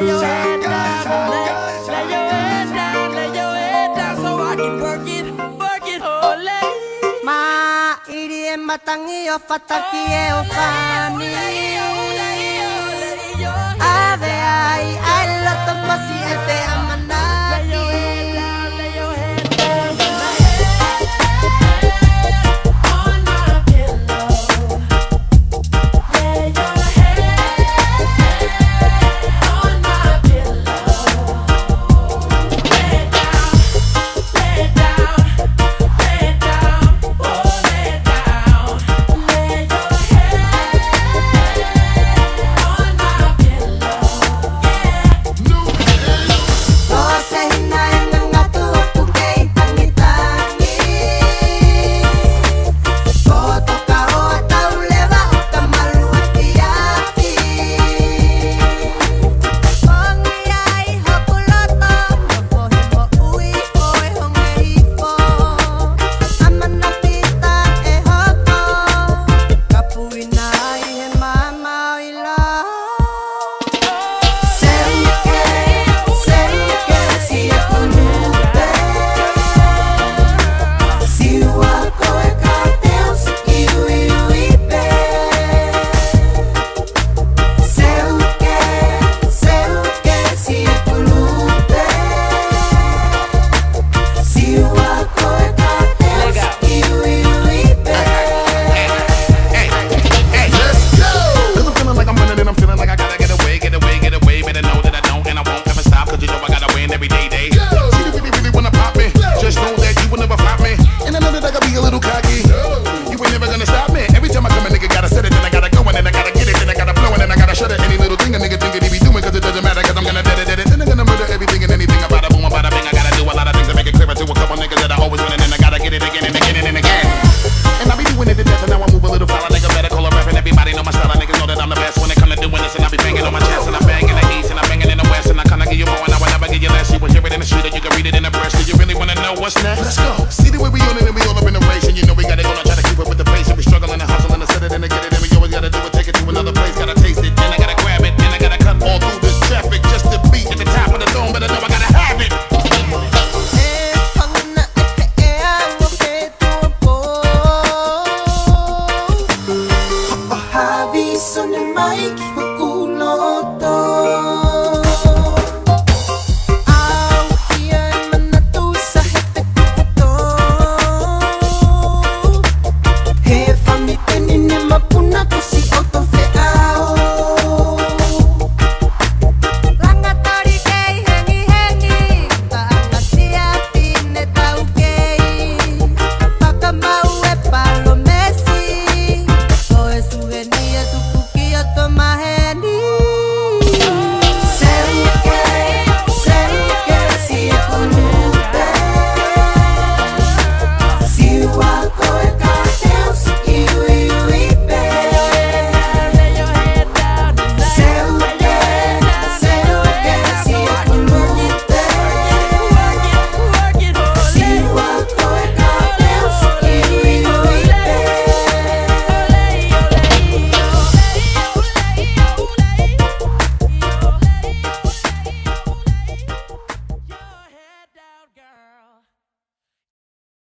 lay your head down, lay your head down, lay your head down, so I can work it, ole. Ma iri e matangi o fataki e o fani. Ave ai loto pasi e te amanaki. Lay your head down, on my pillow. Lay your head on my pillow. Lay down, lay down, lay down, oh lay down. Lay your head on my pillow. Dose hinay ng ato pugay tangi-tangi. Koto ka o ataw lewa o kamaluwati-ati. Pangiyay hapuloto, napohimo uwi o ehong eifo. Aman nakita e hoko, kapuwi na ihen mama ila. What's next? Let's go. See the way we on it and we all up in the race. And you know we gotta go and try to keep up with the pace. And we struggling and hustling and set it and to get it. And we always gotta do it, take it to another place. Gotta taste it, then I gotta grab it. Then I gotta cut all through this traffic just to be at the top of the dome. But I know I gotta have it. Havis on the mic.